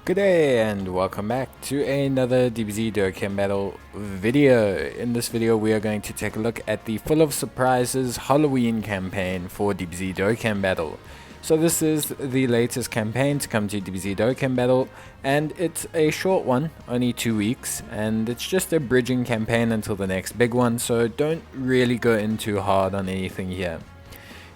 Good day and welcome back to another Dbz Dokkan battle video. In this video we are going to take a look at the Full of Surprises Halloween campaign for Dbz Dokkan battle. So this is the latest campaign to come to Dbz Dokkan battle, and it's a short one, only 2 weeks, and it's just a bridging campaign until the next big one, so don't really go in too hard on anything here.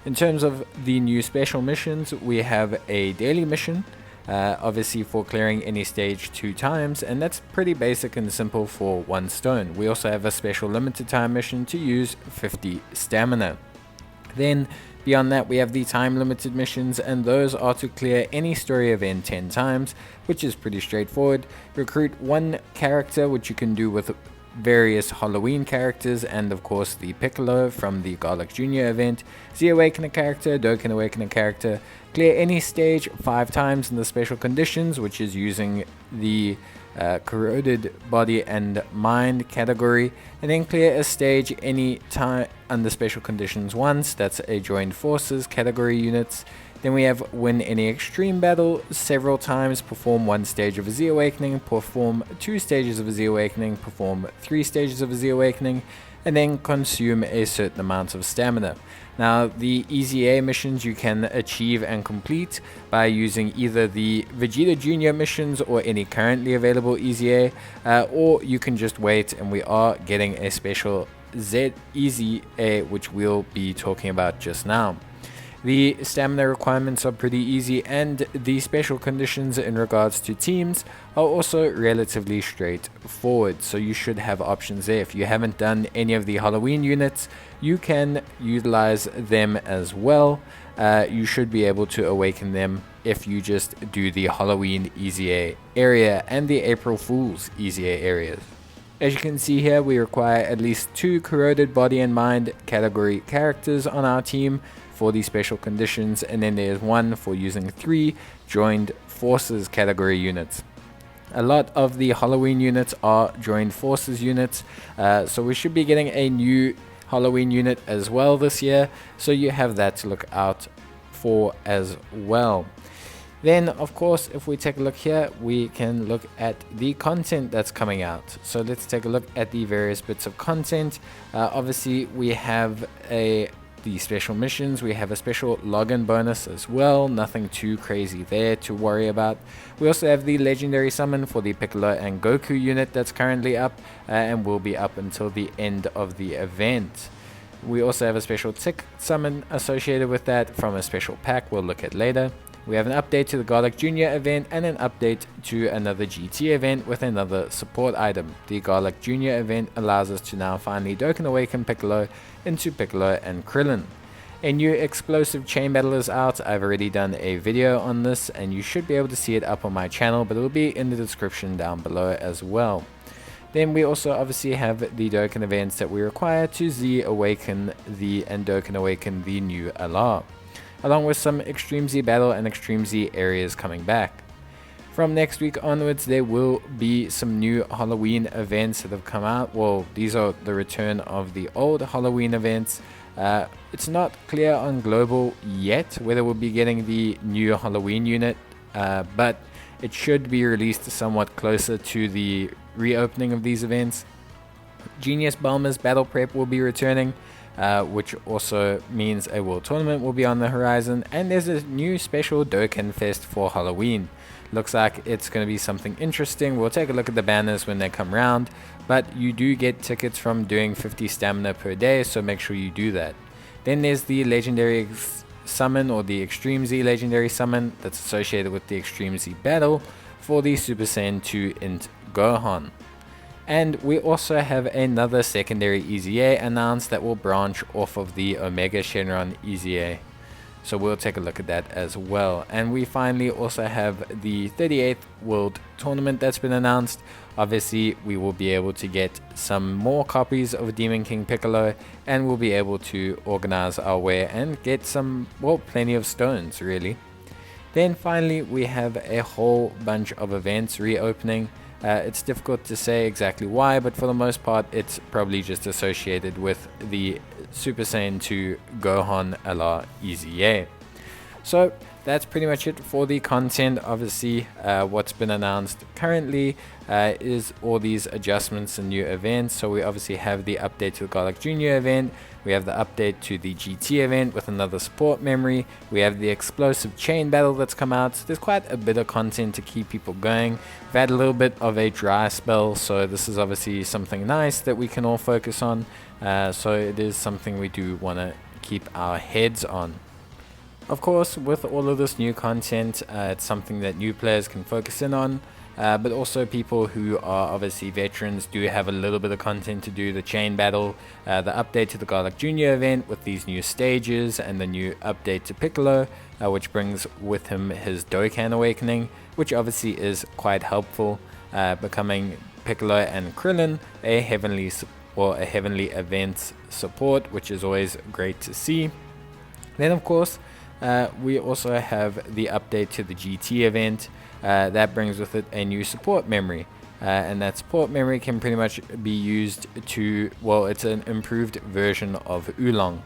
In terms of the new special missions, we have a daily mission, obviously for clearing any stage 2 times, and that's pretty basic and simple for 1 stone. We also have a special limited time mission to use 50 stamina. Then beyond that we have the time limited missions, and those are to clear any story event 10 times, which is pretty straightforward. Recruit 1 character, which you can do with various Halloween characters, and of course the Piccolo from the Garlic Jr. event. Z awaken a character, Dokkan awaken a character, clear any stage 5 times in the special conditions, which is using the corroded body and mind category, and then clear a stage any time under special conditions once. That's a joined forces category units. Then we have win any extreme battle several times, perform 1 stage of a Z awakening, perform 2 stages of a Z awakening, perform 3 stages of a Z awakening, and then consume a certain amount of stamina. Now the Easya missions you can achieve and complete by using either the Vegeta Jr. missions or any currently available Easya, or you can just wait, and we are getting a special Z Easya which we'll be talking about just now. The stamina requirements are pretty easy, and the special conditions in regards to teams are also relatively straightforward, so you should have options there. If you haven't done any of the Halloween units, you can utilize them as well. You should be able to awaken them if you just do the Halloween Easya area and the April Fool's Easya areas. As you can see here, we require at least 2 corroded body and mind category characters on our team for the special conditions, and then there's 1 for using 3 joined forces category units. A lot of the Halloween units are joined forces units, so we should be getting a new Halloween unit as well this year, so you have that to look out for as well. Then of course, if we take a look here, we can look at the content that's coming out. So let's take a look at the various bits of content. Obviously we have the special missions, we have a special login bonus as well, nothing too crazy there to worry about. We also have the legendary summon for the Piccolo and Goku unit that's currently up, and will be up until the end of the event. We also have a special tick summon associated with that from a special pack we'll look at later. We have an update to the Garlic Jr. event and an update to another GT event with another support item. The Garlic Jr. event allows us to now finally Dokkan awaken Piccolo into Piccolo and Krillin. A new explosive chain battle is out. I've already done a video on this, and you should be able to see it up on my channel, but it will be in the description down below as well. Then we also obviously have the Dokkan events that we require to Z awaken and Dokkan awaken the new LR, along with some Extreme Z battle and Extreme Z areas coming back. From next week onwards, there will be some new Halloween events that have come out. Well, these are the return of the old Halloween events. It's not clear on global yet whether we'll be getting the new Halloween unit, but it should be released somewhat closer to the reopening of these events. Genius Bulma's Battle Prep will be returning, which also means a world tournament will be on the horizon, and there's a new special Dokkan Fest for Halloween. Looks like it's going to be something interesting. We'll take a look at the banners when they come round, but you do get tickets from doing 50 stamina per day, so make sure you do that. Then there's the legendary summon, or the Extreme Z legendary summon, that's associated with the Extreme Z battle for the Super Saiyan 2 Int Gohan. And we also have another secondary Easya announced that will branch off of the Omega Shenron Easya. So we'll take a look at that as well. And we finally also have the 38th World Tournament that's been announced. Obviously we will be able to get some more copies of Demon King Piccolo, and we'll be able to organize our way and get some, well, plenty of stones really. Then finally we have a whole bunch of events reopening. It's difficult to say exactly why, but for the most part it's probably just associated with the Super Saiyan 2 Gohan LR Easya. So that's pretty much it for the content. Obviously, what's been announced currently is all these adjustments and new events. So we obviously have the update to the Garlic Jr. event. We have the update to the GT event with another support memory. We have the explosive chain battle that's come out. So there's quite a bit of content to keep people going. We've had a little bit of a dry spell, so this is obviously something nice that we can all focus on. So it is something we do want to keep our heads on. Of course, with all of this new content, it's something that new players can focus in on, but also people who are obviously veterans do have a little bit of content to do. The chain battle, the update to the Garlic Jr. event with these new stages, and the new update to Piccolo, which brings with him his Dokkan awakening, which obviously is quite helpful, becoming Piccolo and Krillin a heavenly event support, which is always great to see. Then of course, we also have the update to the GT event. That brings with it a new support memory, and that support memory can pretty much be used to, well, it's an improved version of Oolong.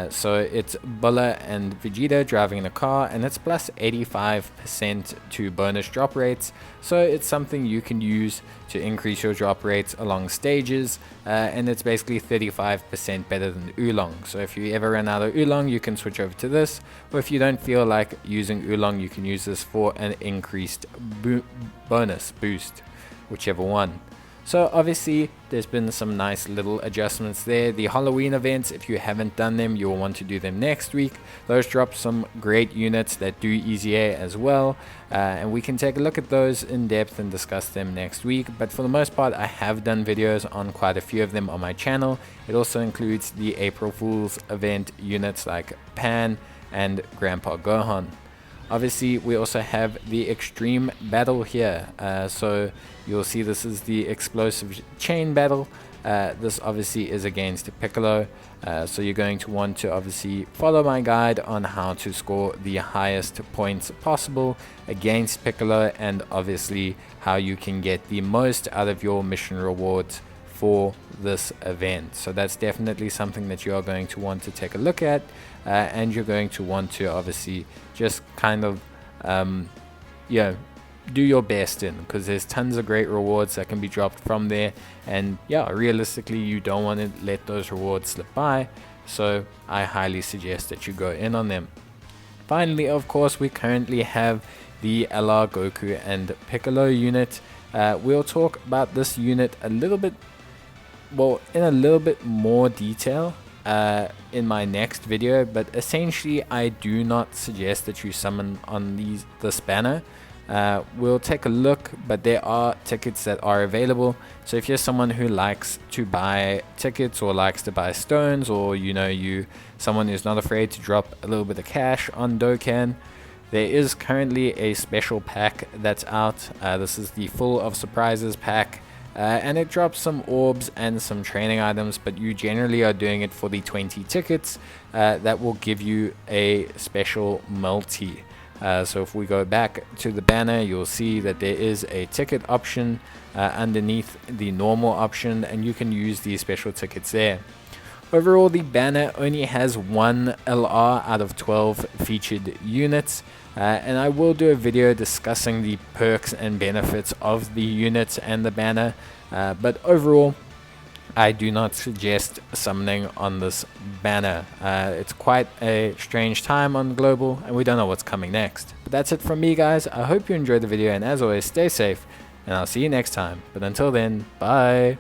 So it's Bulla and Vegeta driving in a car, and it's plus 85% to bonus drop rates. So it's something you can use to increase your drop rates along stages, and it's basically 35% better than Oolong. So if you ever run out of Oolong, you can switch over to this, or if you don't feel like using Oolong, you can use this for an increased bonus boost, whichever one. So obviously there's been some nice little adjustments there. The Halloween events, if you haven't done them, you will want to do them next week. Those drop some great units that do Easya as well, and we can take a look at those in depth and discuss them next week. But for the most part, I have done videos on quite a few of them on my channel. It also includes the April Fool's event units like Pan and Grandpa Gohan. Obviously, we also have the extreme battle here, so you'll see this is the explosive chain battle. This obviously is against Piccolo, so you're going to want to obviously follow my guide on how to score the highest points possible against Piccolo, and obviously how you can get the most out of your mission rewards for this event. So that's definitely something that you are going to want to take a look at, and you're going to want to obviously just kind of do your best in, because there's tons of great rewards that can be dropped from there, and yeah, realistically you don't want to let those rewards slip by, so I highly suggest that you go in on them. Finally, of course, we currently have the LR Goku and Piccolo unit. We'll talk about this unit a little bit, well, in a little bit more detail in my next video, but essentially I do not suggest that you summon on this banner. We'll take a look, but there are tickets that are available. So if you're someone who likes to buy tickets, or likes to buy stones, or someone who's not afraid to drop a little bit of cash on Dokkan, there is currently a special pack that's out. This is the Full of Surprises pack, and it drops some orbs and some training items, but you generally are doing it for the 20 tickets that will give you a special multi. So if we go back to the banner, you'll see that there is a ticket option underneath the normal option, and you can use these special tickets there. Overall, the banner only has one LR out of 12 featured units, and I will do a video discussing the perks and benefits of the units and the banner, but overall I do not suggest summoning on this banner. It's quite a strange time on Global, and we don't know what's coming next. But that's it from me, guys. I hope you enjoyed the video, and as always, stay safe, and I'll see you next time. But until then, bye.